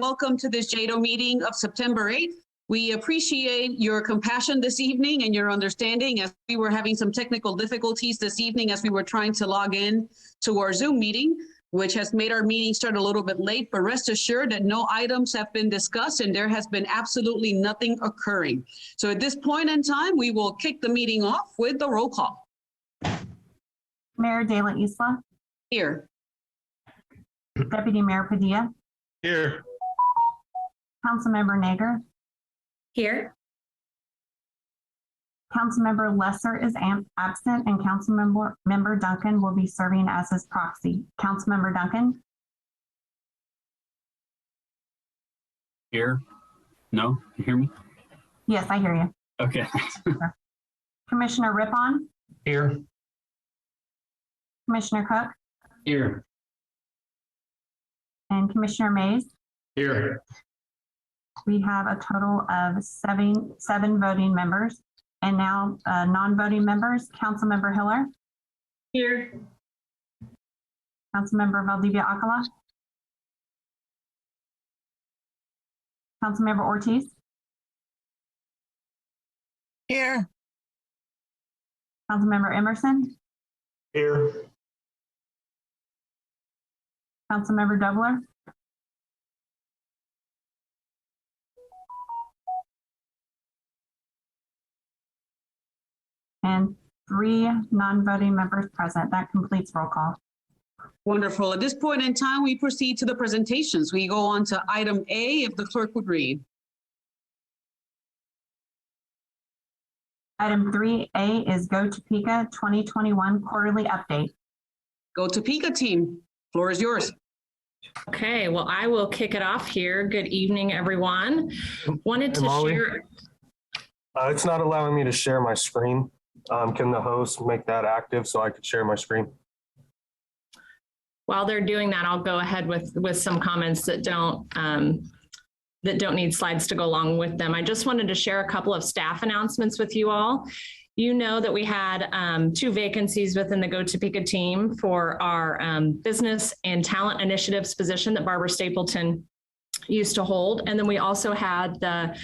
Welcome to this JEDO meeting of September 8th. We appreciate your compassion this evening and your understanding as we were having some technical difficulties this evening as we were trying to log in to our Zoom meeting, which has made our meeting start a little bit late, but rest assured that no items have been discussed and there has been absolutely nothing occurring. So at this point in time, we will kick the meeting off with the roll call. Mayor De La Isla. Here. Deputy Mayor Padilla. Here. Councilmember Nager. Here. Councilmember Lesser is absent, and Councilmember Duncan will be serving as his proxy. Councilmember Duncan. Here. No, you hear me? Yes, I hear you. Okay. Commissioner Rippon. Here. Commissioner Cook. Here. And Commissioner Mays. Here. We have a total of seven voting members. And now non-voting members, Councilmember Hiller. Here. Councilmember Valdivia Acala. Councilmember Ortiz. Here. Councilmember Emerson. Here. Councilmember Dobler. And 3 non-voting members present. That completes roll call. Wonderful. At this point in time, we proceed to the presentations. We go on to item A, if the clerk would read. Item 3A is Go Topeka 2021 quarterly update. Go Topeka team, floor is yours. Okay, well, I will kick it off here. Good evening, everyone. Wanted to share. It's not allowing me to share my screen. Can the host make that active so I could share my screen? While they're doing that, I'll go ahead with some comments that don't need slides to go along with them. I just wanted to share a couple of staff announcements with you all. You know that we had 2 vacancies within the Go Topeka team for our business and talent initiatives position that Barbara Stapleton used to hold. And then we also had the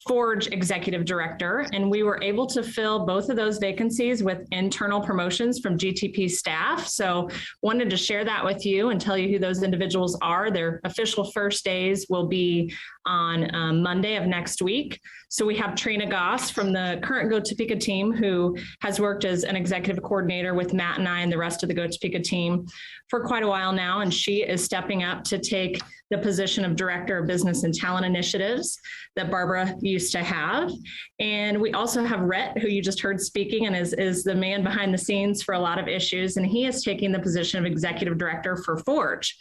Forge executive director, and we were able to fill both of those vacancies with internal promotions from GTP staff. So wanted to share that with you and tell you who those individuals are. Their official first days will be on Monday of next week. So we have Trina Goss from the current Go Topeka team, who has worked as an executive coordinator with Matt and I and the rest of the Go Topeka team for quite a while now. And she is stepping up to take the position of Director of Business and Talent Initiatives that Barbara used to have. And we also have Rhett, who you just heard speaking and is the man behind the scenes for a lot of issues. And he is taking the position of Executive Director for Forge.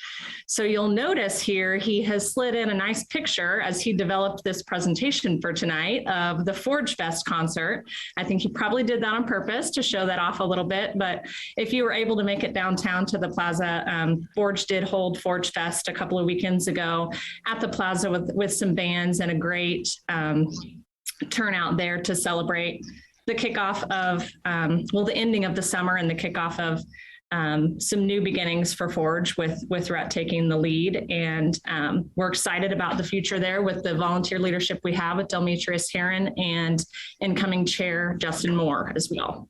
So you'll notice here, he has slid in a nice picture as he developed this presentation for tonight of the Forge Fest concert. I think he probably did that on purpose to show that off a little bit. But if you were able to make it downtown to the plaza, Forge did hold Forge Fest a couple of weekends ago at the plaza with some bands and a great turnout there to celebrate the kickoff of, the ending of the summer and the kickoff of some new beginnings for Forge with Rhett taking the lead. And we're excited about the future there with the volunteer leadership we have with Delmetrius Heron and incoming chair Justin Moore as well.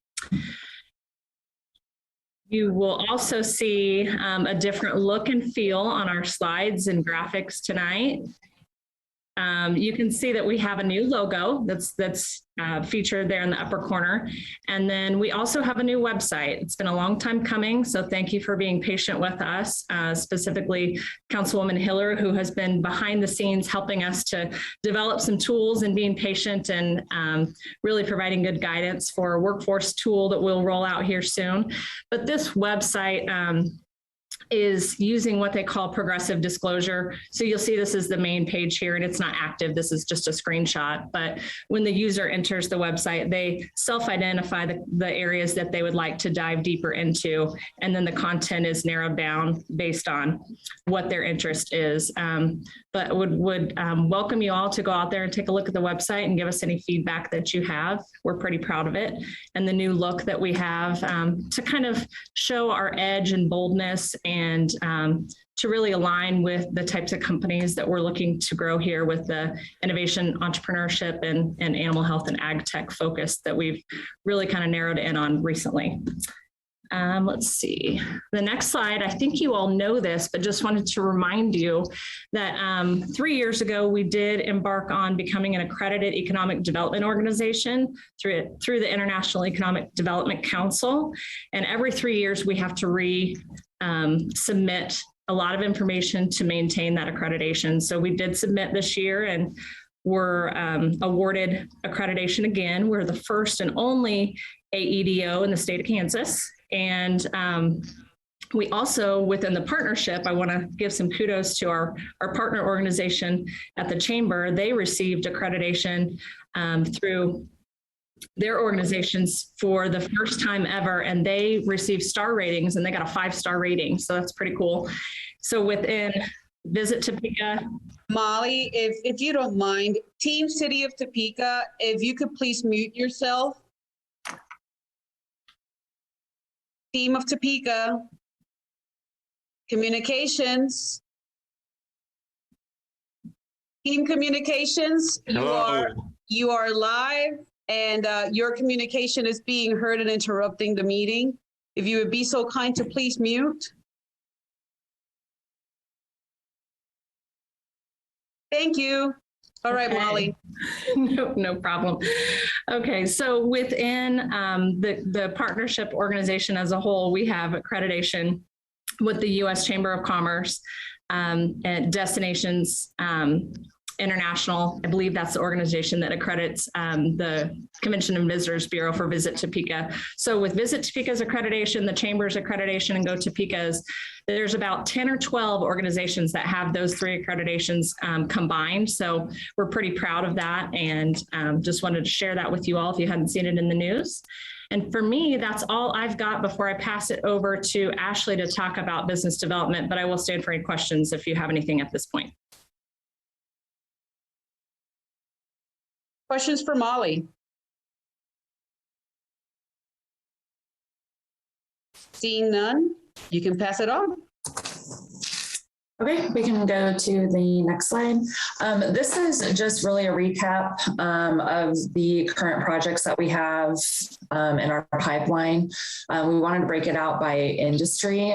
You will also see a different look and feel on our slides and graphics tonight. You can see that we have a new logo that's featured there in the upper corner. And then we also have a new website. It's been a long time coming, so thank you for being patient with us, specifically Councilwoman Hiller, who has been behind the scenes helping us to develop some tools and being patient and really providing good guidance for a workforce tool that we'll roll out here soon. But this website is using what they call progressive disclosure. So you'll see this is the main page here, and it's not active. This is just a screenshot. But when the user enters the website, they self-identify the areas that they would like to dive deeper into. And then the content is narrowed down based on what their interest is. But would welcome you all to go out there and take a look at the website and give us any feedback that you have. We're pretty proud of it. And the new look that we have to kind of show our edge and boldness and to really align with the types of companies that we're looking to grow here with the innovation, entrepreneurship, and animal health and ag tech focus that we've really kind of narrowed in on recently. Let's see. The next slide, I think you all know this, but just wanted to remind you that 3 years ago, we did embark on becoming an accredited economic development organization through the International Economic Development Council. And every 3 years, we have to submit a lot of information to maintain that accreditation. So we did submit this year and were awarded accreditation again. We're the first and only AEDO in the state of Kansas. And we also, within the partnership, I want to give some kudos to our partner organization at the Chamber. They received accreditation through their organizations for the first time ever, and they received star ratings, and they got a 5-star rating. So that's pretty cool. So within Visit Topeka. Molly, if you don't mind, Team City of Topeka, if you could please mute yourself. Team of Topeka, communications. Team communications, you are live, and your communication is being heard and interrupting the meeting. If you would be so kind to please mute. Thank you. All right, Okay. Molly. No problem. Okay, so within the partnership organization as a whole, we have accreditation with the U.S. Chamber of Commerce and Destinations International. I believe that's the organization that accredits the Convention and Visitors Bureau for Visit Topeka. So with Visit Topeka's accreditation, the Chamber's accreditation, and Go Topeka's, there's about 10 or 12 organizations that have those 3 accreditations combined. So we're pretty proud of that, and just wanted to share that with you all if you hadn't seen it in the news. And for me, that's all I've got before I pass it over to Ashley to talk about business development, but I will stand for any questions if you have anything at this point. Questions for Molly? Seeing none, you can pass it on. Okay, we can go to the next slide. This is just really a recap of the current projects that we have in our pipeline. We wanted to break it out by industry.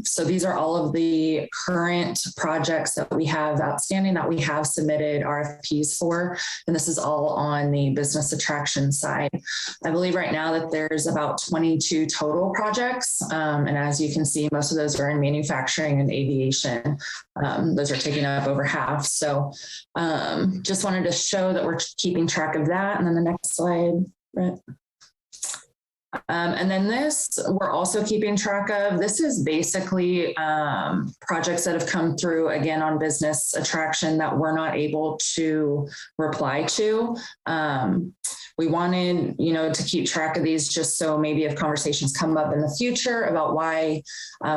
So these are all of the current projects that we have outstanding that we have submitted RFPs for. And this is all on the business attraction side. I believe right now that there's about 22 total projects. And as you can see, most of those are in manufacturing and aviation. Those are taking up over half. So just wanted to show that we're keeping track of that. And then the next slide, Brett. And then this, we're also keeping track of. This is basically projects that have come through, again, on business attraction that we're not able to reply to. We wanted, to keep track of these just so maybe if conversations come up in the future about why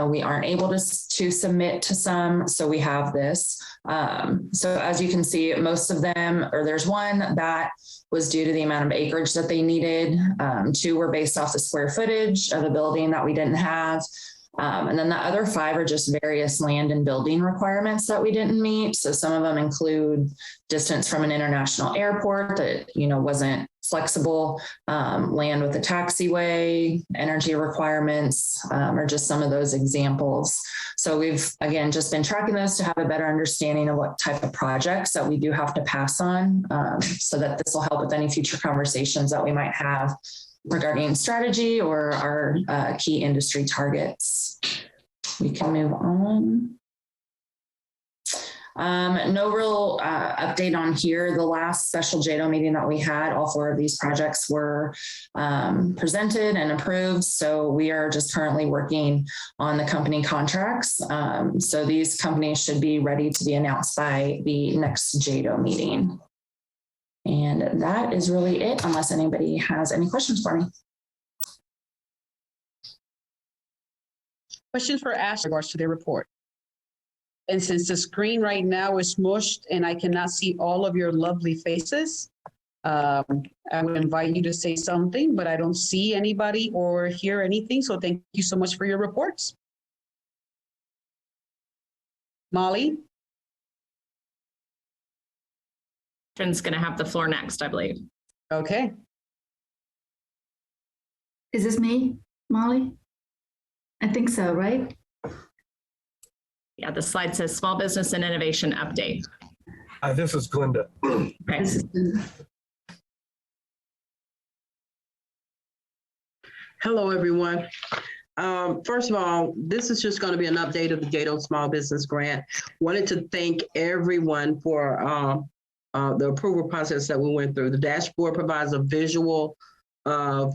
we aren't able to submit to some. So we have this. So as you can see, most of them, or there's one that was due to the amount of acreage that they needed. 2 were based off the square footage of a building that we didn't have. And then the other 5 are just various land and building requirements that we didn't meet. So some of them include distance from an international airport that, wasn't flexible, land with a taxiway, energy requirements, or just some of those examples. So we've, again, just been tracking those to have a better understanding of what type of projects that we do have to pass on, so that this will help with any future conversations that we might have regarding strategy or our key industry targets. We can move on. No real update on here. The last special JEDO meeting that we had, all 4 of these projects were presented and approved. So we are just currently working on the company contracts. So these companies should be ready to be announced by the next JEDO meeting. And that is really it, unless anybody has any questions for me. Questions for Ash in regards to their report. And since the screen right now is smushed and I cannot see all of your lovely faces, I would invite you to say something, but I don't see anybody or hear anything. So thank you so much for your reports. Molly? Karen's going to have the floor next, I believe. Okay. Is this me, Molly? I think so, right? Yeah, the slide says Small Business and Innovation Update. This is Glinda. Okay. This is Hello, everyone. First of all, this is just going to be an update of the JEDO Small Business Grant. Wanted to thank everyone for the approval process that we went through. The dashboard provides a visual of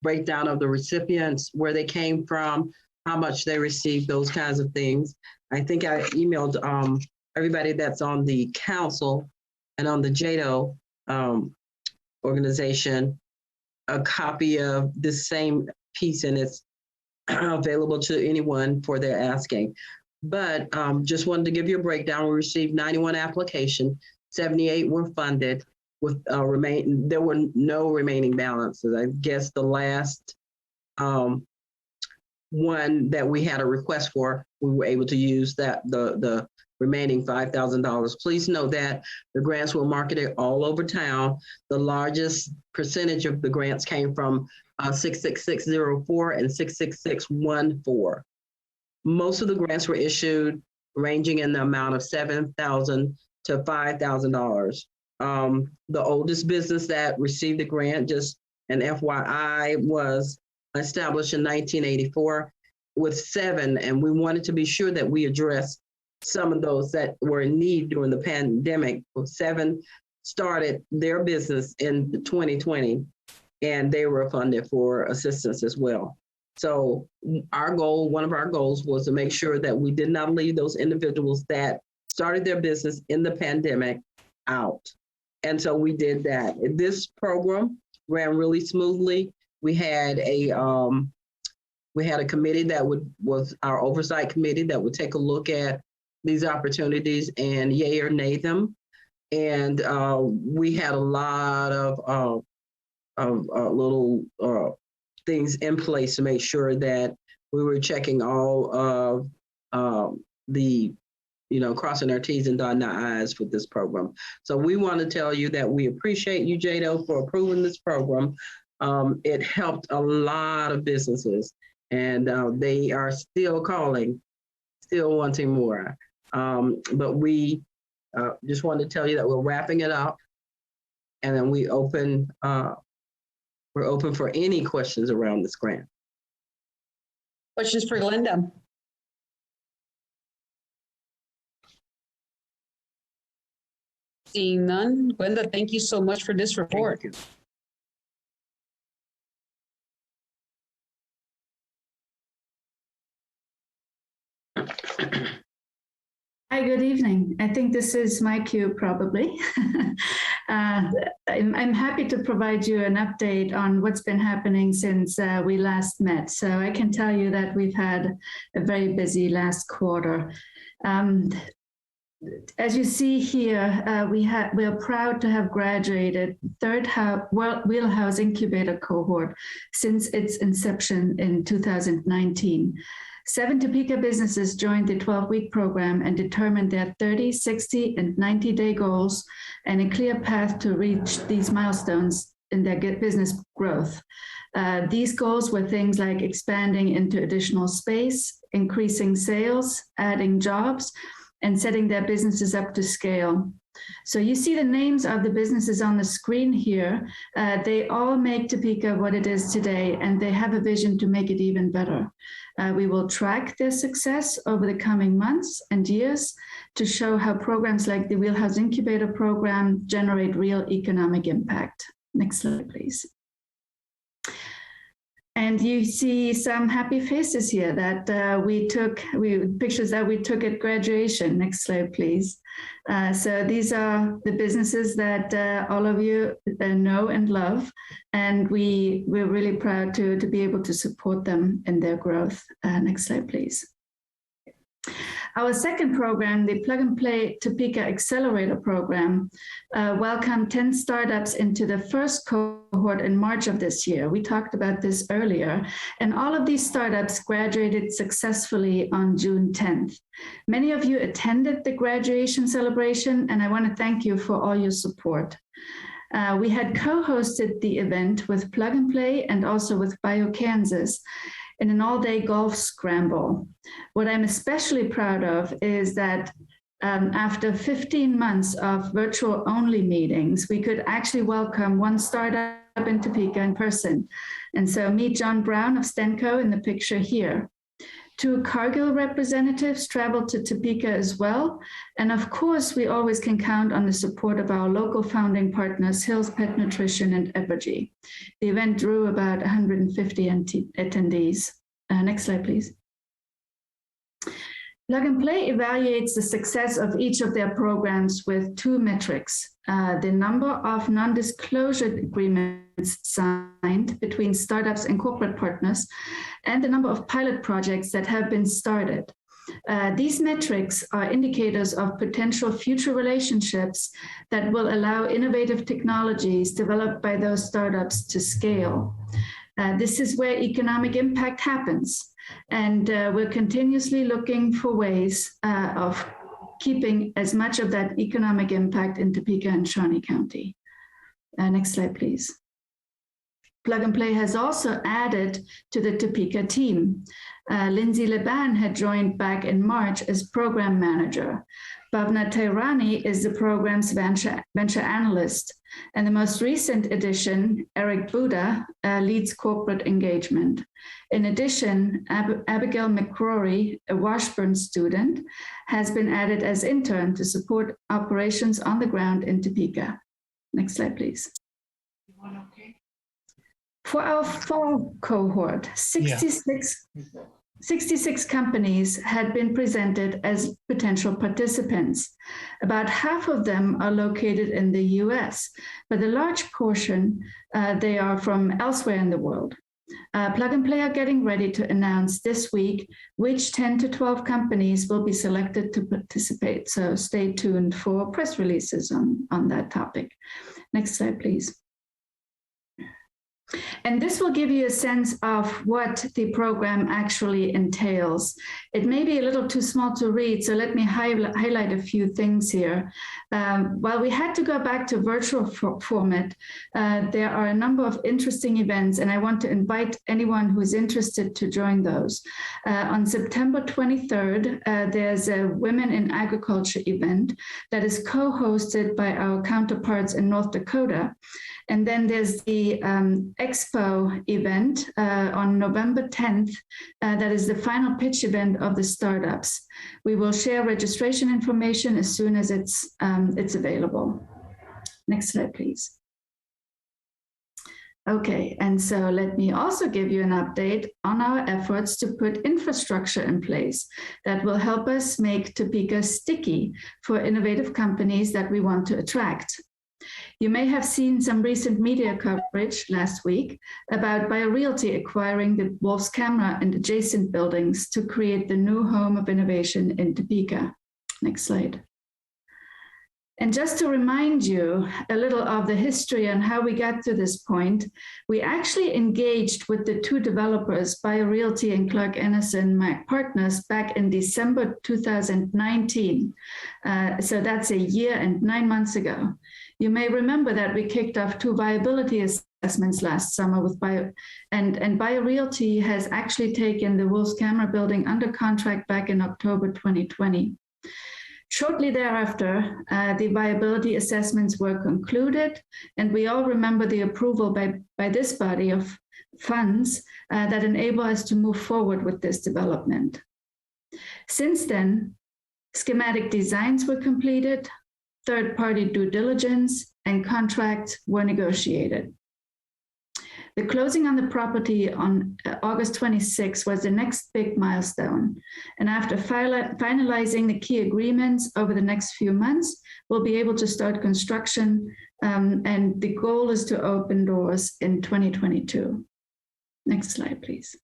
breakdown of the recipients, where they came from, how much they received, those kinds of things. I think I emailed everybody that's on the council and on the JEDO organization a copy of this same piece, and it's available to anyone for their asking. But just wanted to give you a breakdown. We received 91 applications, 78 were funded with there were no remaining balances. I guess the last one that we had a request for, we were able to use that the remaining $5,000. Please note that the grants were marketed all over town. The largest percentage of the grants came from 66604 and 66614. Most of the grants were issued ranging in the amount of $7,000 to $5,000. The oldest business that received the grant, just an FYI, was established in 1984 with 7, and we wanted to be sure that we addressed some of those that were in need during the pandemic. 7 started their business in 2020, and they were funded for assistance as well. So our goal, one of our goals, was to make sure that we did not leave those individuals that started their business in the pandemic out. And so we did that. This program ran really smoothly. We had a committee that was our oversight committee that would take a look at these opportunities and yay or nay them. And we had a lot of little things in place to make sure that we were checking all of the, crossing our T's and dotting our I's for this program. So we want to tell you that we appreciate you, JEDO, for approving this program. It helped a lot of businesses, and they are still calling, still wanting more. But we just wanted to tell you that we're wrapping it up, and then we're open for any questions around this grant. Questions for Linda? Seeing none. Linda, thank you so much for this report. Thank you. Hi, good evening. I think this is my cue, probably. I'm happy to provide you an update on what's been happening since we last met. So I can tell you that we've had a very busy last quarter. As you see here, we are proud to have graduated third Wheelhouse Incubator cohort since its inception in 2019. 7 Topeka businesses joined the 12-week program and determined their 30, 60, and 90-day goals and a clear path to reach these milestones in their business growth. These goals were things like expanding into additional space, increasing sales, adding jobs, and setting their businesses up to scale. So you see the names of the businesses on the screen here. They all make Topeka what it is today, and they have a vision to make it even better. We will track their success over the coming months and years to show how programs like the Wheelhouse Incubator program generate real economic impact. Next slide, please. And you see some happy faces here that pictures that we took at graduation. Next slide, please. So these are the businesses that all of you know and love, and we're really proud to be able to support them in their growth. Next slide, please. Our second program, the Plug and Play Topeka Accelerator Program, welcomed 10 startups into the first cohort in March of this year. We talked about this earlier, and all of these startups graduated successfully on June 10th. Many of you attended the graduation celebration, and I want to thank you for all your support. We had co-hosted the event with Plug and Play and also with Biokansas in an all-day golf scramble. What I'm especially proud of is that after 15 months of virtual-only meetings, we could actually welcome one startup in Topeka in person. And so meet John Brown of Stenco in the picture here. 2 Cargill representatives traveled to Topeka as well. And of course, we always can count on the support of our local founding partners, Hill's Pet Nutrition and Evergy. The event drew about 150 attendees. Next slide, please. Plug and Play evaluates the success of each of their programs with 2 metrics: the number of non-disclosure agreements signed between startups and corporate partners, and the number of pilot projects that have been started. These metrics are indicators of potential future relationships that will allow innovative technologies developed by those startups to scale. This is where economic impact happens. And we're continuously looking for ways of keeping as much of that economic impact in Topeka and Shawnee County. Next slide, please. Plug and Play has also added to the Topeka team. Lindsay Leban had joined back in March as program manager. Bhavna Tairani is the program's venture analyst. And the most recent addition, Eric Buda, leads corporate engagement. In addition, Abigail McCrory, a Washburn student, has been added as intern to support operations on the ground in Topeka. Next slide, please. For our fall cohort, 66 companies had been presented as potential participants. About half of them are located in the US, but a large portion, they are from elsewhere in the world. Plug and Play are getting ready to announce this week which 10 to 12 companies will be selected to participate. So stay tuned for press releases on that topic. Next slide, please. And this will give you a sense of what the program actually entails. It may be a little too small to read, so let me highlight a few things here. While we had to go back to virtual format, there are a number of interesting events, and I want to invite anyone who is interested to join those. On September 23rd, there's a Women in Agriculture event that is co-hosted by our counterparts in North Dakota. And then there's the Expo event on November 10th. That is the final pitch event of the startups. We will share registration information as soon as it's available. Next slide, please. Okay, and so let me also give you an update on our efforts to put infrastructure in place that will help us make Topeka sticky for innovative companies that we want to attract. You may have seen some recent media coverage last week about BioRealty acquiring the Wolf's Camera and adjacent buildings to create the new home of innovation in Topeka. Next slide. And just to remind you a little of the history and how we got to this point, we actually engaged with the 2 developers, BioRealty and Clark Enerson, my partners, back in December 2019. So that's a year and 9 months ago. You may remember that we kicked off 2 viability assessments last summer with BioRealty has actually taken the Wolf's Camera building under contract back in October 2020. Shortly thereafter, the viability assessments were concluded, and we all remember the approval by this body of funds that enable us to move forward with this development. Since then, schematic designs were completed, third-party due diligence, and contracts were negotiated. The closing on the property on August 26 was the next big milestone. And after finalizing the key agreements over the next few months, we'll be able to start construction, and the goal is to open doors in 2022. Next slide, please.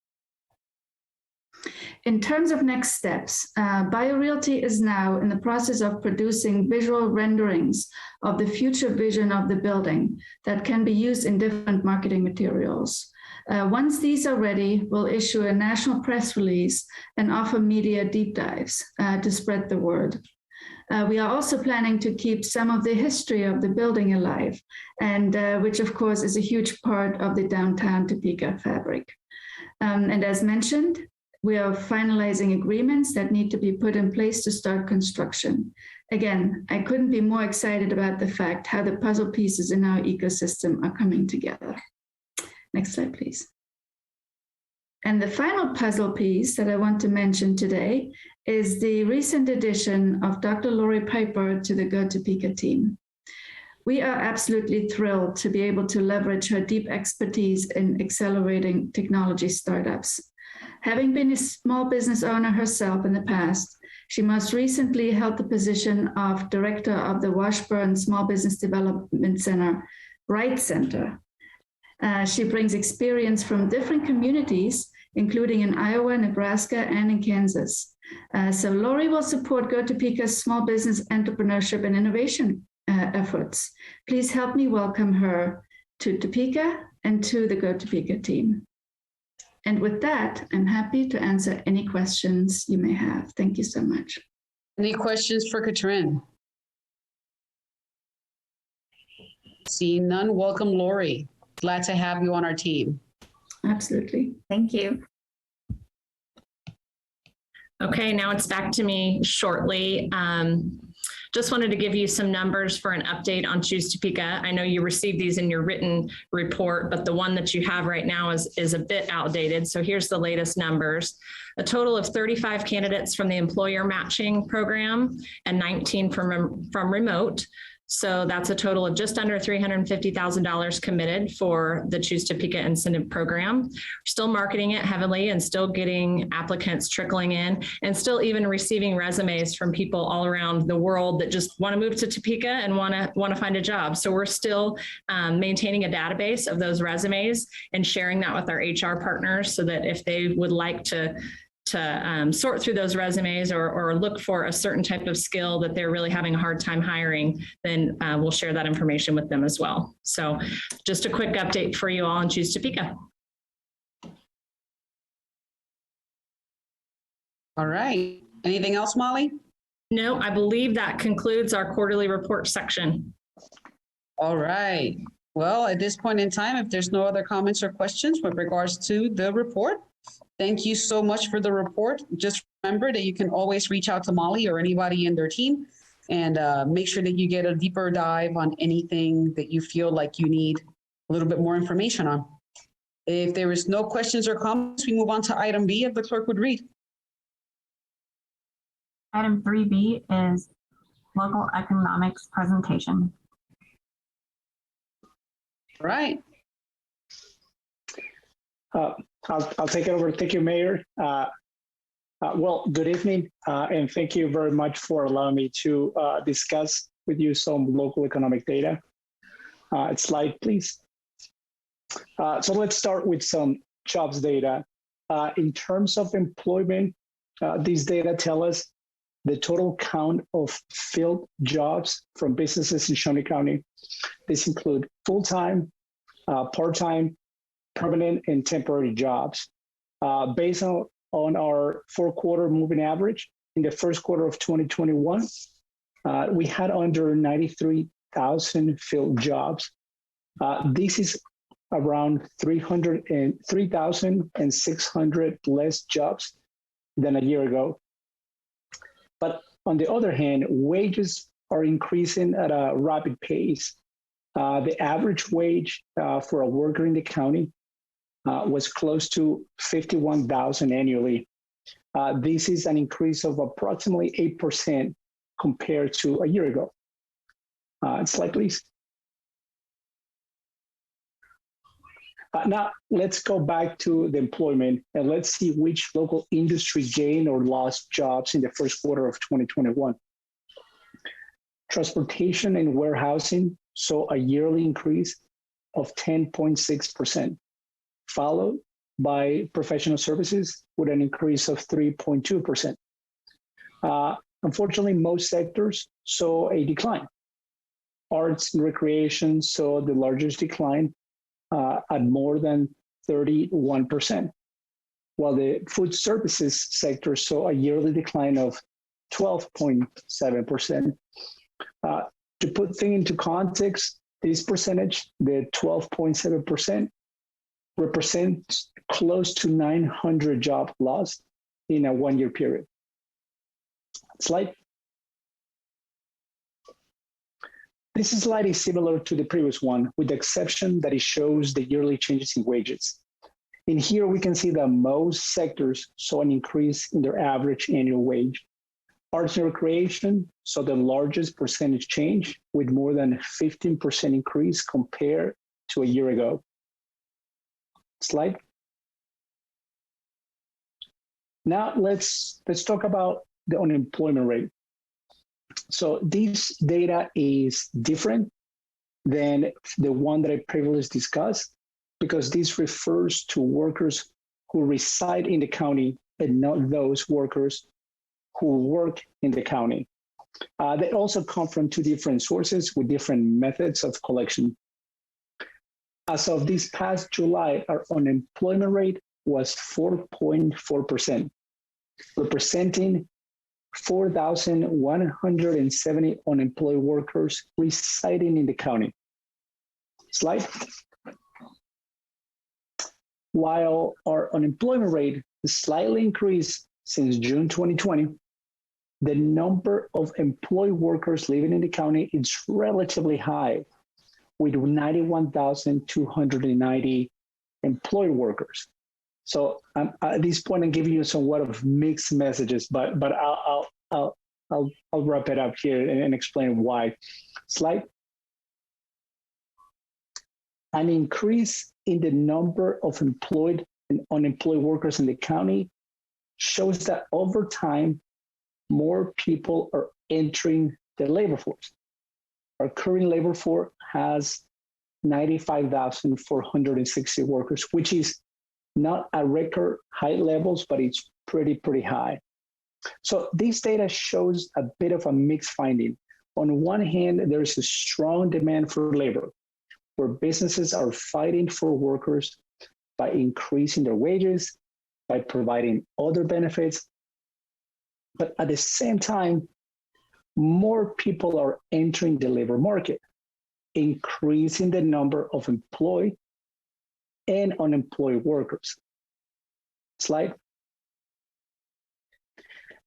In terms of next steps, BioRealty is now in the process of producing visual renderings of the future vision of the building that can be used in different marketing materials. Once these are ready, we'll issue a national press release and offer media deep dives to spread the word. We are also planning to keep some of the history of the building alive, and which of course is a huge part of the downtown Topeka fabric. And as mentioned, we are finalizing agreements that need to be put in place to start construction. Again, I couldn't be more excited about the fact how the puzzle pieces in our ecosystem are coming together. Next slide, please. And the final puzzle piece that I want to mention today is the recent addition of Dr. Lori Piper to the Go Topeka team. We are absolutely thrilled to be able to leverage her deep expertise in accelerating technology startups. Having been a small business owner herself in the past, she most recently held the position of Director of the Washburn Small Business Development Center, Bright Center. She brings experience from different communities, including in Iowa, Nebraska, and in Kansas. So Lori will support Go Topeka's small business entrepreneurship and innovation efforts. Please help me welcome her to Topeka and to the Go Topeka team. And with that, I'm happy to answer any questions you may have. Thank you so much. Any questions for Katrin? Seeing none, welcome Lori. Glad to have you on our team. Absolutely. Thank you. Okay, now it's back to me shortly. Just wanted to give you some numbers for an update on Choose Topeka. I know you received these in your written report, but the one that you have right now is a bit outdated. So here's the latest numbers. A total of 35 candidates from the employer matching program and 19 from remote. So that's a total of just under $350,000 committed for the Choose Topeka incentive program. We're still marketing it heavily and still getting applicants trickling in and still even receiving resumes from people all around the world that just want to move to Topeka and want to find a job. So we're still maintaining a database of those resumes and sharing that with our HR partners so that if they would like to sort through those resumes or look for a certain type of skill that they're really having a hard time hiring, then we'll share that information with them as well. So just a quick update for you all on Choose Topeka. All right. Anything else, Molly? No, I believe that concludes our quarterly report section. All right. Well, at this point in time, if there's no other comments or questions with regards to the report, thank you so much for the report. Just remember that you can always reach out to Molly or anybody in their team and make sure that you get a deeper dive on anything that you feel like you need a little bit more information on. If there is no questions or comments, we move on to item B, if the clerk would read. Item 3B is local economics presentation. All right. I'll take it over. Thank you, Mayor. Well, good evening, and thank you very much for allowing me to discuss with you some local economic data. Slide, please. So let's start with some jobs data. In terms of employment, these data tell us the total count of filled jobs from businesses in Shawnee County. This include full-time, part-time, permanent, and temporary jobs. Based on our 4-quarter moving average, in the first quarter of 2021, we had under 93,000 filled jobs. This is around 3,600 less jobs than a year ago. But on the other hand, wages are increasing at a rapid pace. The average wage for a worker in the county was close to $51,000 annually. This is an increase of approximately 8% compared to a year ago. Slide, please. Now, let's go back to the employment and let's see which local industry gained or lost jobs in the first quarter of 2021. Transportation and warehousing saw a yearly increase of 10.6%, followed by professional services with an increase of 3.2%. Unfortunately, most sectors saw a decline. Arts and recreation saw the largest decline at more than 31%, while the food services sector saw a yearly decline of 12.7%. To put things into context, this percentage, the 12.7%, represents close to 900 jobs lost in a one-year period. Slide. This slide is similar to the previous one, with the exception that it shows the yearly changes in wages. In here, we can see that most sectors saw an increase in their average annual wage. Arts and recreation saw the largest percentage change, with more than 15% increase compared to a year ago. Slide. Now let's talk about the unemployment rate. So this data is different than the one that I previously discussed, because this refers to workers who reside in the county and not those workers who work in the county. They also come from two different sources with different methods of collection. As of this past July, our unemployment rate was 4.4%, representing 4,170 unemployed workers residing in the county. Slide. While our unemployment rate slightly increased since June 2020, the number of employed workers living in the county is relatively high, with 91,290 employed workers. So at this point, I'm giving you somewhat of mixed messages, but I'll wrap it up here and explain why. Slide. An increase in the number of employed and unemployed workers in the county shows that over time, more people are entering the labor force. Our current labor force has 95,460 workers, which is not at record high levels, but it's pretty high. So this data shows a bit of a mixed finding. On one hand, there's a strong demand for labor, where businesses are fighting for workers by increasing their wages, by providing other benefits. But at the same time, more people are entering the labor market, increasing the number of employed and unemployed workers. Slide.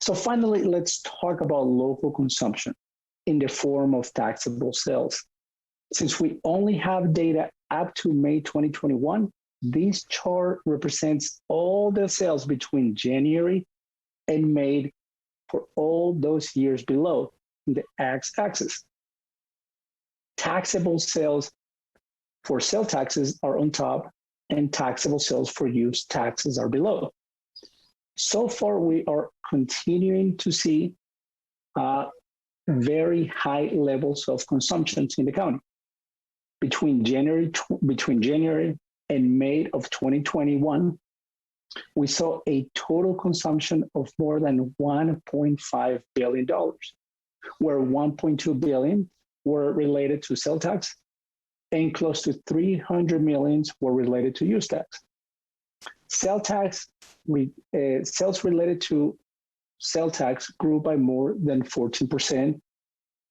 So finally, let's talk about local consumption in the form of taxable sales. Since we only have data up to May 2021, this chart represents all the sales between January and May for all those years below in the x-axis. Taxable sales for sale taxes are on top, and taxable sales for use taxes are below. So far, we are continuing to see very high levels of consumption in the county. Between January and May of 2021, we saw a total consumption of more than $1.5 billion, where $1.2 billion were related to sale tax and close to $300 million were related to use tax. Sales related to sale tax grew by more than 14%,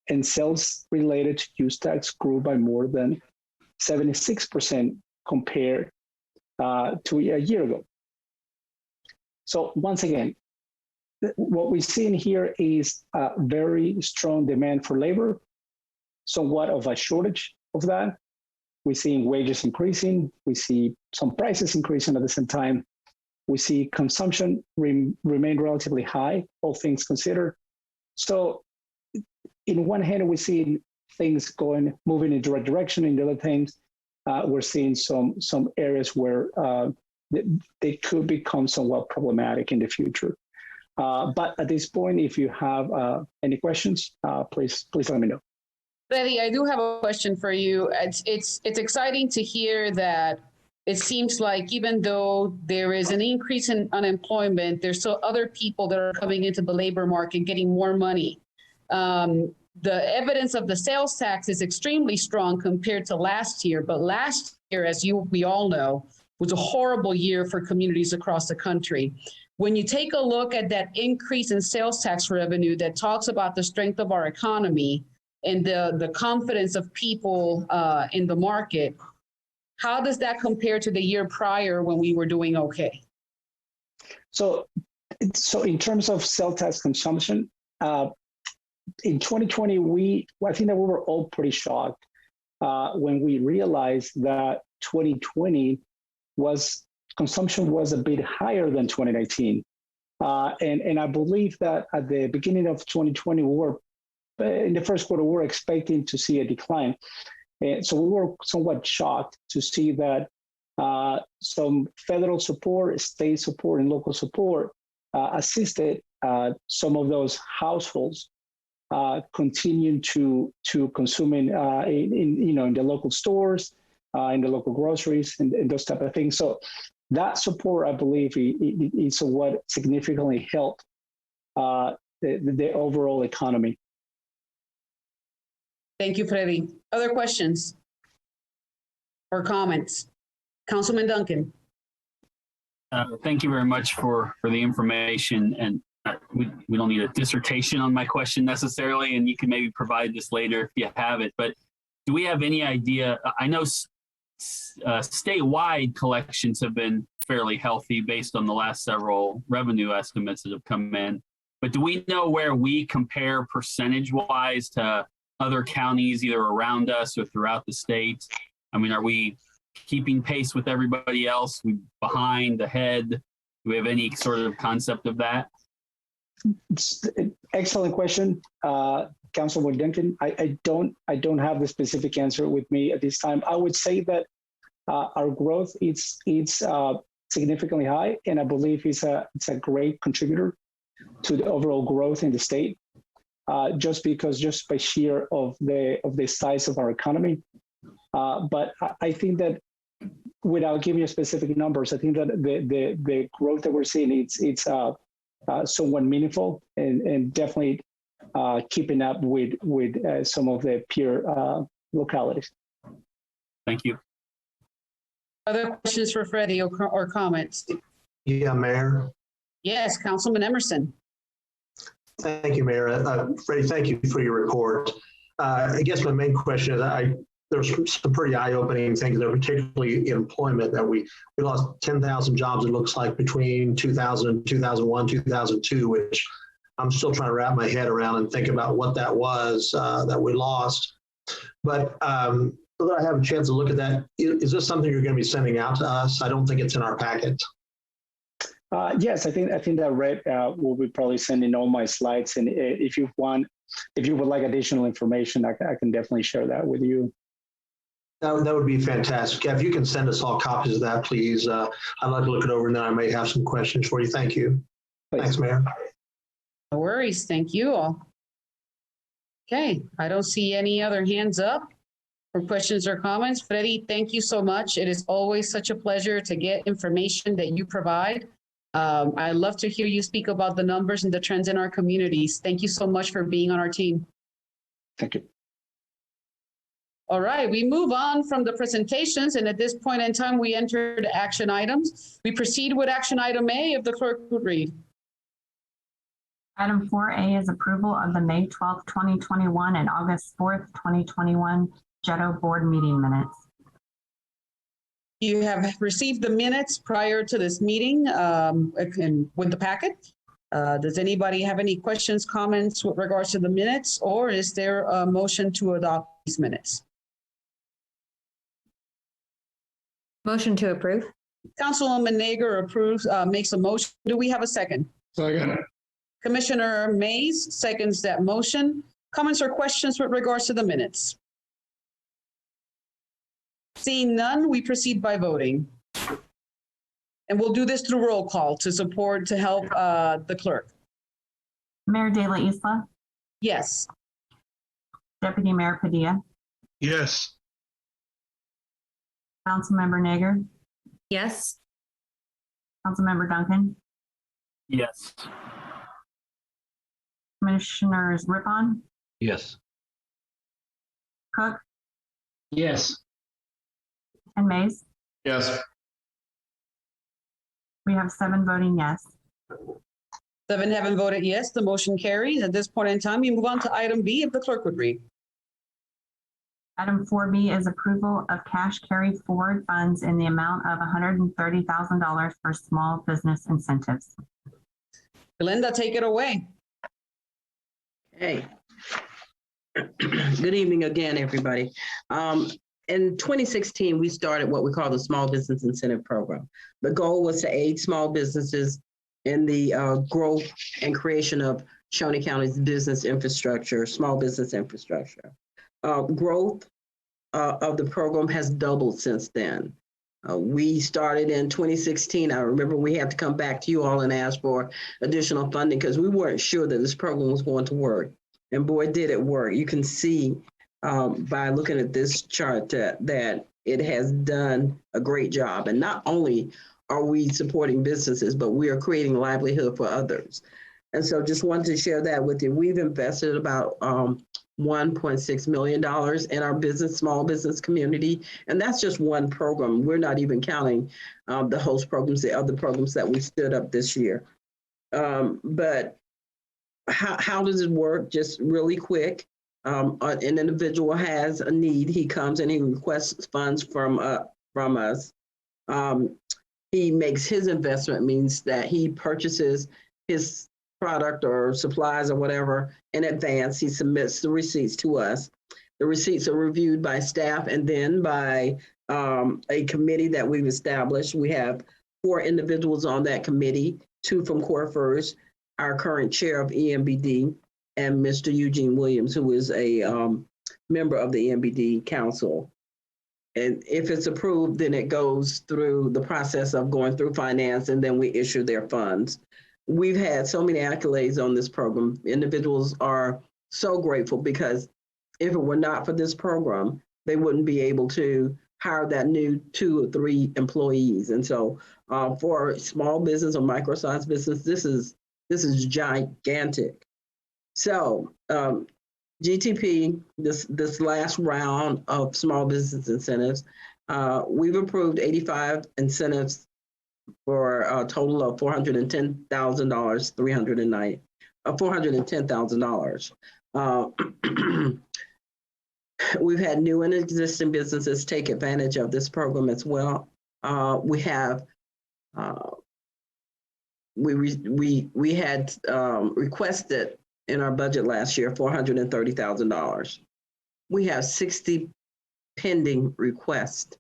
and sales related to use tax grew by more than 76% compared to a year ago. So once again, what we see in here is a very strong demand for labor, somewhat of a shortage of that. We see wages increasing, we see some prices increasing at the same time. We see consumption remain relatively high, all things considered. So in one hand, we see things moving in the right direction. In the other things, we're seeing some areas where they could become somewhat problematic in the future. But at this point, if you have any questions, please let me know. Freddy, I do have a question for you. It's exciting to hear that it seems like even though there is an increase in unemployment, there's still other people that are coming into the labor market getting more money. The evidence of the sales tax is extremely strong compared to last year, but last year, as we all know, was a horrible year for communities across the country. When you take a look at that increase in sales tax revenue that talks about the strength of our economy and the confidence of people in the market, how does that compare to the year prior when we were doing okay? So in terms of sales tax consumption, in 2020, I think that we were all pretty shocked when we realized that 2020 consumption was a bit higher than 2019. And I believe that at the beginning of 2020, in the first quarter, we were expecting to see a decline. And so we were somewhat shocked to see that some federal support, state support, and local support assisted some of those households continue to consume in the local stores, in the local groceries, and those type of things. So that support, I believe, is what significantly helped the overall economy. Thank you, Freddy. Other questions or comments? Councilman Duncan. Thank you very much for the information. And we don't need a dissertation on my question necessarily, and you can maybe provide this later if you have it. But do we have any idea? I know statewide collections have been fairly healthy based on the last several revenue estimates that have come in. But do we know where we compare percentage-wise to other counties, either around us or throughout the state? I mean, are we keeping pace with everybody else? We behind, ahead? Do we have any sort of concept of that? Excellent question, Councilman Duncan. I don't have the specific answer with me at this time. I would say that our growth is significantly high, and I believe it's a great contributor to the overall growth in the state. Just by sheer of the size of our economy. But I think that without giving you specific numbers, I think that the growth that we're seeing it's somewhat meaningful and definitely keeping up with some of the peer localities. Thank you. Other questions for Freddie or comments? Yeah, Mayor. Yes, Councilman Emerson. Thank you, Mayor. Freddie, thank you for your report. I guess my main question is, there's some pretty eye-opening things there, particularly employment, that we lost 10,000 jobs, it looks like, between 2000, 2001, 2002, which I'm still trying to wrap my head around and think about what that was that we lost. But so that I have a chance to look at that, is this something you're going to be sending out to us? I don't think it's in our packet. Yes, I think that Red will be probably sending all my slides, and if you would like additional information, I can definitely share that with you. That would be fantastic. If you can send us all copies of that, please. I'd like to look it over, and then I may have some questions for you. Thank you. Please. Thanks, Mayor. No worries. Thank you all. Okay, I don't see any other hands up for questions or comments. Freddie, thank you so much. It is always such a pleasure to get information that you provide. I love to hear you speak about the numbers and the trends in our communities. Thank you so much for being on our team. Thank you. All right, we move on from the presentations, and at this point in time, we entered action items. We proceed with action item A, if the clerk would read. Item 4A is approval of the May 12th, 2021 and August 4th, 2021 JEDO board meeting minutes. You have received the minutes prior to this meeting and with the packet. Does anybody have any questions, comments with regards to the minutes, or is there a motion to adopt these minutes? Motion to approve. Councilwoman Nager approves, makes a motion. Do we have a second? Second. Commissioner Mays seconds that motion. Comments or questions with regards to the minutes? Seeing none, we proceed by voting. And we'll do this through roll call to help the clerk. Mayor De La Isla, Yes. Deputy Mayor Padilla, Yes. Councilmember Nager, Yes. Councilmember Duncan, Yes. Commissioners Rippon, Yes. Cook, Yes. and Mays. Yes. We have 7 voting yes. 7 haven't voted yes. The motion carries. At this point in time, we move on to item B, if the clerk would read. Item 4B is approval of cash carry forward funds in the amount of $130,000 for small business incentives. Belinda, take it away. Hey. Good evening again, everybody. In 2016, we started what we call the Small Business Incentive Program. The goal was to aid small businesses in the growth and creation of Shawnee County's business infrastructure, small business infrastructure. Growth of the program has doubled since then. We started in 2016. I remember we had to come back to you all and ask for additional funding because we weren't sure that this program was going to work. And boy, did it work. You can see by looking at this chart that it has done a great job. And not only are we supporting businesses, but we are creating livelihood for others. And so just wanted to share that with you. We've invested about $1.6 million in our small business community. And that's just one program. We're not even counting the host programs, the other programs that we stood up this year. But how does it work? Just really quick. An individual has a need. He comes and he requests funds from us. He makes his investment, means that he purchases his product or supplies or whatever in advance. He submits the receipts to us. The receipts are reviewed by staff and then by a committee that we've established. We have 4 individuals on that committee, 2 from Core First, our current chair of EMBD, and Mr. Eugene Williams, who is a member of the EMBD Council. And if it's approved, then it goes through the process of going through finance, and then we issue their funds. We've had so many accolades on this program. Individuals are so grateful because if it were not for this program, they wouldn't be able to hire that new 2 or 3 employees. And so for a small business or micro-sized business, this is gigantic. So GTP, this last round of small business incentives, we've approved 85 incentives for a total of $410,000. We've had new and existing businesses take advantage of this program as well. We have we had requested in our budget last year $430,000. We have 60 pending requests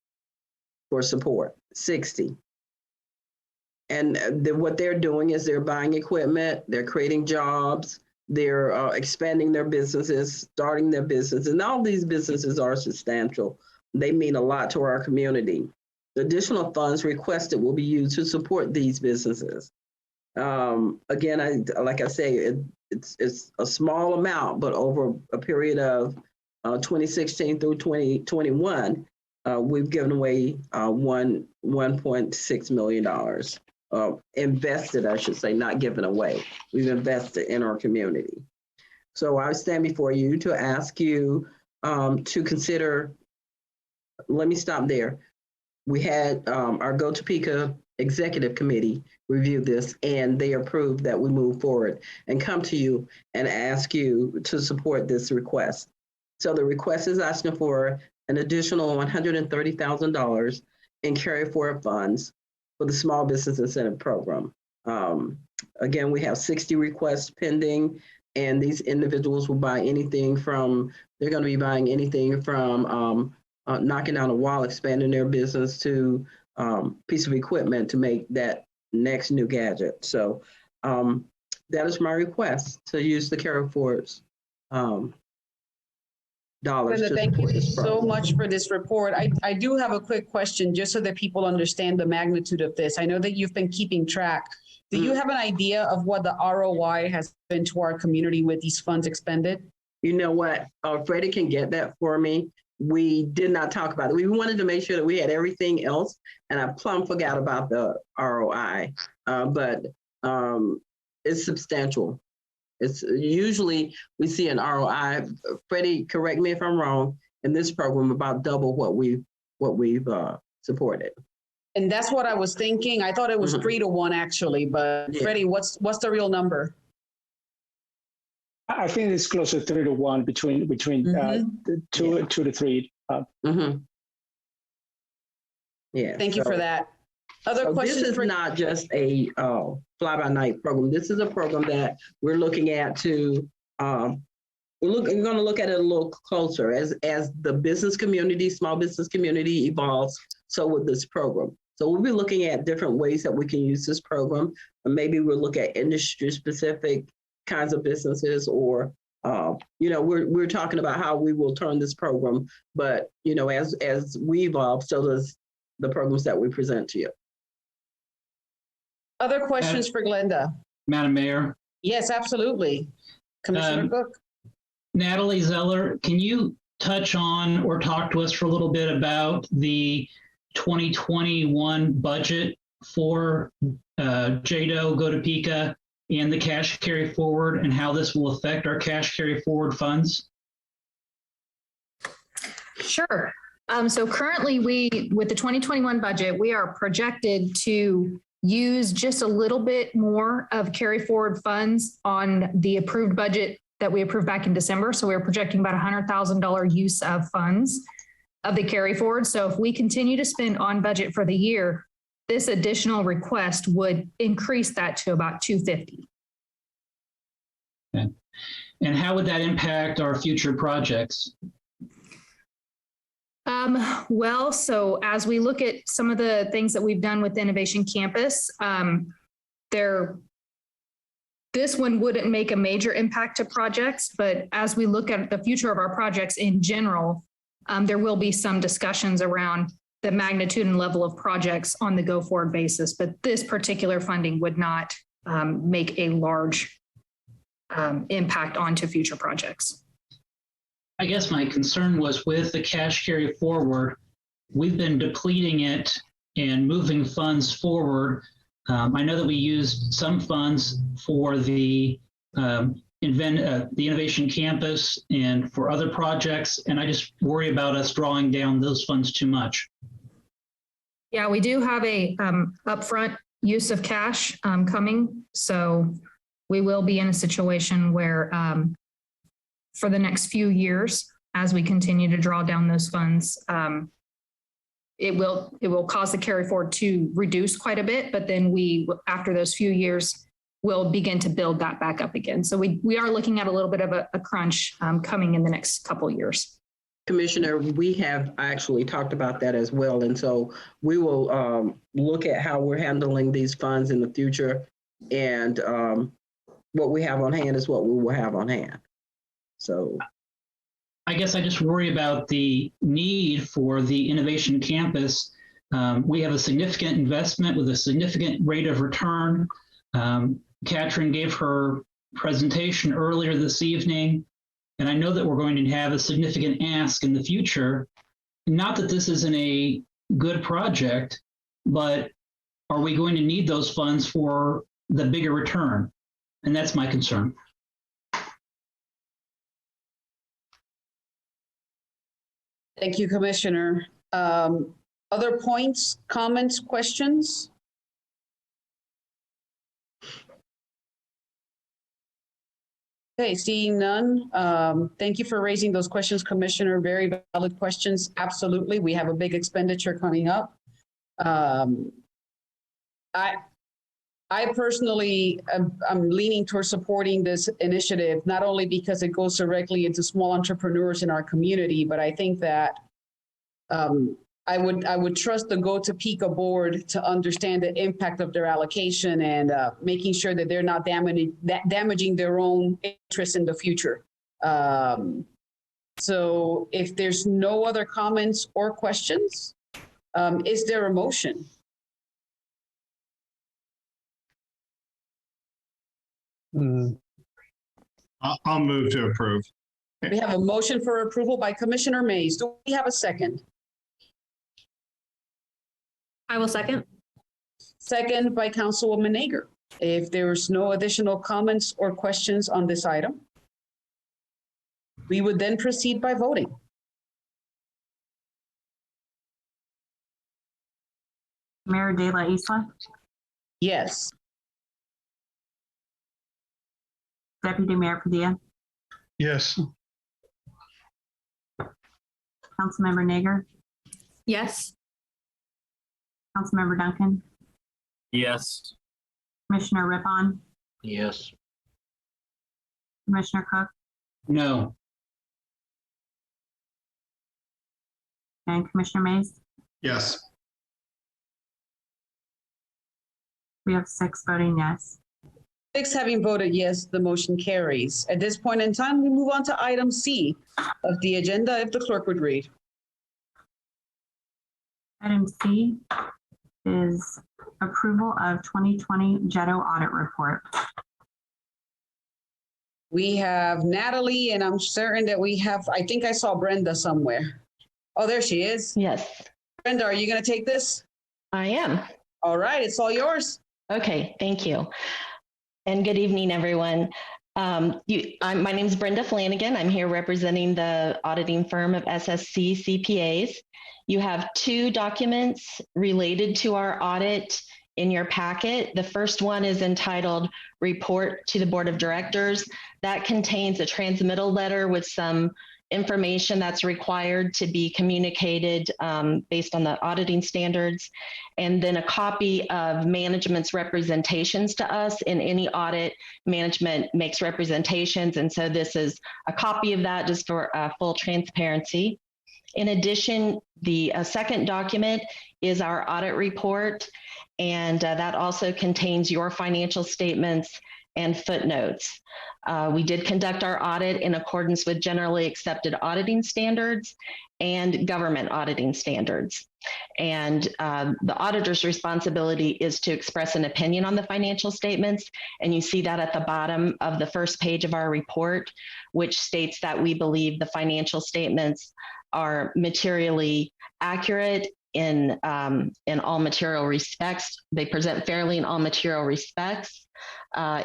for support, 60. And what they're doing is they're buying equipment, they're creating jobs, they're expanding their businesses, starting their business. And all these businesses are substantial. They mean a lot to our community. The additional funds requested will be used to support these businesses. Again, like I say, it's a small amount, but over a period of 2016 through 2021, we've given away $1.6 million. Invested, I should say, not given away. We've invested in our community. So I stand before you to ask you to consider, let me stop there. We had our Go Topeka Executive Committee review this, and they approved that we move forward and come to you and ask you to support this request. So the request is asking for an additional $130,000 in carry forward funds for the Small Business Incentive Program. Again, we have 60 requests pending, and these individuals will buy anything from, they're going to be buying anything from knocking down a wall, expanding their business, to piece of equipment to make that next new gadget. So that is my request, to use the carry forwards dollars. Brenda, thank you so much for this report. I do have a quick question, just so that people understand the magnitude of this. I know that you've been keeping track. Do you have an idea of what the ROI has been to our community with these funds expended? You know what? Freddie can get that for me. we did not talk about it. We wanted to make sure that we had everything else, and I plumb forgot about the ROI, but it's substantial. It's usually we see an ROI, Freddie, correct me if I'm wrong, in this program about double what we've supported. And that's what I was thinking. I thought it was 3-to-1 actually, but Yeah. Freddie, what's the real number? I think it's close to 3-to-1 between two to three. Yeah. Thank you for that. Other questions? This is not just a fly-by-night program. This is a program that we're looking at to we're going to look at it a little closer as the business community, small business community evolves. So with this program, so we'll be looking at different ways that we can use this program, and maybe we'll look at industry-specific kinds of businesses, or we're talking about how we will turn this program. But as we evolve, so does the programs that we present to you. Other questions for Glenda? Madam Mayor. Yes, absolutely. Commissioner Cook. Natalie Zeller, can you touch on or talk to us for a little bit about the 2021 budget for JEDO, Topeka, and the cash carry forward, and how this will affect our cash carry forward funds? Sure. So currently with the 2021 budget, we are projected to use just a little bit more of carry forward funds on the approved budget that we approved back in December. So we're projecting about $100,000 use of funds of the carry forward. So if we continue to spend on budget for the year, this additional request would increase that to about $250,000. Okay. And how would that impact our future projects? Well, so as we look at some of the things that we've done with Innovation Campus, this one wouldn't make a major impact to projects, but as we look at the future of our projects in general, there will be some discussions around the magnitude and level of projects on the go forward basis, but this particular funding would not make a large impact onto future projects. I guess my concern was with the cash carry forward, we've been depleting it and moving funds forward. I know that we used some funds for the Innovation Campus and for other projects, and I just worry about us drawing down those funds too much. Yeah, we do have a upfront use of cash coming, so we will be in a situation where for the next few years, as we continue to draw down those funds, it will cause the carry forward to reduce quite a bit, but then after those few years, we'll begin to build that back up again. So we are looking at a little bit of a crunch coming in the next couple of years. Commissioner, we have actually talked about that as well. And so we will look at how we're handling these funds in the future, and what we have on hand is what we will have on hand. So I guess I just worry about the need for the Innovation Campus. We have a significant investment with a significant rate of return. Katrin gave her presentation earlier this evening, and I know that we're going to have a significant ask in the future. Not that this isn't a good project, but are we going to need those funds for the bigger return? And that's my concern. Thank you, Commissioner. Other points, comments, questions? Okay, seeing none. Thank you for raising those questions, Commissioner. Very valid questions. Absolutely. We have a big expenditure coming up. I personally, I'm leaning towards supporting this initiative, not only because it goes directly into small entrepreneurs in our community, but I think that I would trust the Topeka board to understand the impact of their allocation and making sure that they're not damaging their own interests in the future. So if there's no other comments or questions, is there a motion? I'll move to approve. We have a motion for approval by Commissioner Mays. Do we have a second? I will second. Second by Councilwoman Nager. If there's no additional comments or questions on this item, we would then proceed by voting. Mayor De La Isla, Yes. Deputy Mayor Padilla, Yes. Councilmember Nager, Yes. Councilmember Duncan, Yes. Commissioner Rippon, Yes. Commissioner Cook, No. and Commissioner Mays. Yes. We have 6 voting yes. 6 having voted yes, the motion carries. At this point in time, we move on to item C of the agenda, if the clerk would read. Item C is approval of 2020 JEDO audit report. We have Natalie, and I'm certain that we have, I think I saw Brenda somewhere. Oh, there she is. Yes, Brenda, are you going to take this? I am. All right, it's all yours. Okay, thank you. And good evening, everyone. My name is Brenda Flanagan. I'm here representing the auditing firm of SSC CPAs. You have 2 documents related to our audit in your packet. The first one is entitled Report to the Board of Directors. That contains a transmittal letter with some information that's required to be communicated based on the auditing standards, and then a copy of management's representations to us. In any audit, management makes representations, and so this is a copy of that just for full transparency. In addition, the second document is our audit report, and that also contains your financial statements and footnotes. We did conduct our audit in accordance with generally accepted auditing standards and government auditing standards. And the auditor's responsibility is to express an opinion on the financial statements. And you see that at the bottom of the first page of our report, which states that we believe the financial statements are materially accurate in all material respects. They present fairly in all material respects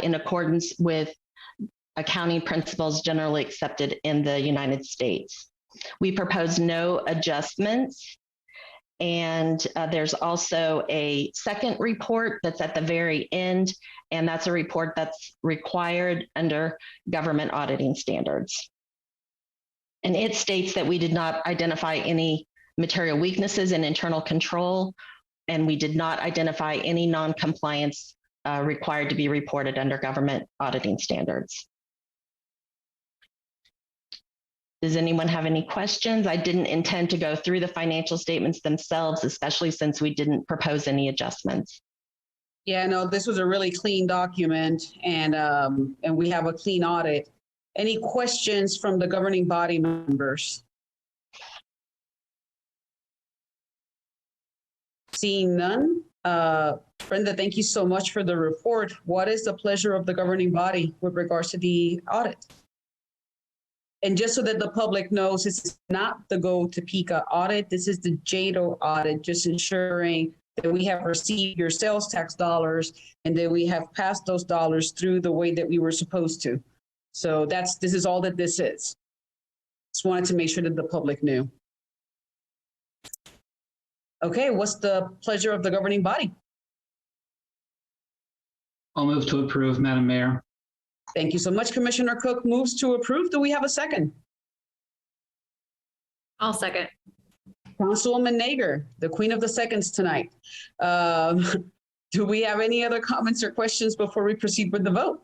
in accordance with accounting principles generally accepted in the United States. We propose no adjustments. And there's also a second report that's at the very end, and that's a report that's required under government auditing standards. And it states that we did not identify any material weaknesses in internal control, and we did not identify any non-compliance required to be reported under government auditing standards. Does anyone have any questions? I didn't intend to go through the financial statements themselves, especially since we didn't propose any adjustments. Yeah, no, this was a really clean document, and we have a clean audit. Any questions from the governing body members? Seeing none, Brenda, thank you so much for the report. What is the pleasure of the governing body with regards to the audit? And just so that the public knows, this is not the Topeka audit. This is the JEDO audit, just ensuring that we have received your sales tax dollars and that we have passed those dollars through the way that we were supposed to. So this is all that this is. Just wanted to make sure that the public knew. Okay, what's the pleasure of the governing body? I'll move to approve, Madam Mayor. Thank you so much. Commissioner Cook moves to approve. Do we have a second? I'll second. Councilwoman Nager, the queen of the seconds tonight. Do we have any other comments or questions before we proceed with the vote?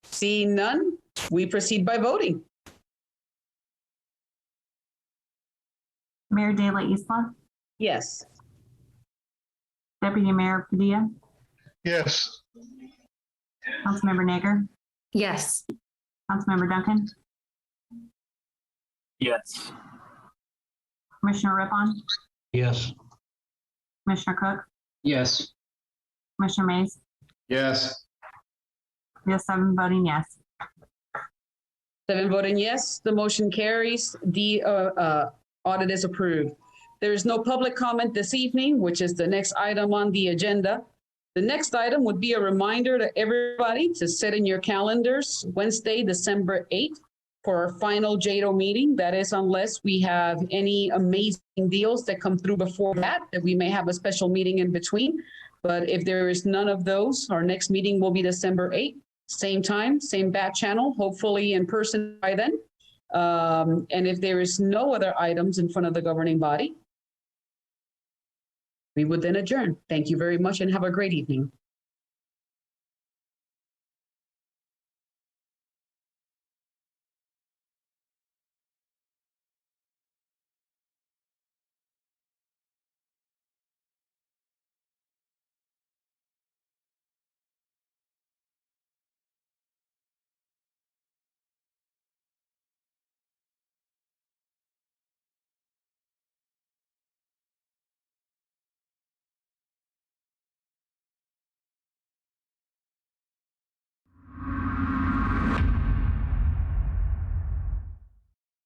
Seeing none, we proceed by voting. Mayor De La Isla, Yes. Deputy Mayor Padilla, Yes. Councilmember Nager, Yes. Councilmember Duncan, Yes. Commissioner Rippon, Yes. Commissioner Cook, Yes. Commissioner Mays. Yes. We have 7 voting yes. 7 voting yes, the motion carries. The audit is approved. There is no public comment this evening, which is the next item on the agenda. The next item would be a reminder to everybody to set in your calendars Wednesday, December 8th for our final JEDO meeting. That is, unless we have any amazing deals that come through before that we may have a special meeting in between. But if there is none of those, our next meeting will be December 8th, same time, same bat channel, hopefully in person by then. And if there is no other items in front of the governing body, we would then adjourn. Thank you very much and have a great evening.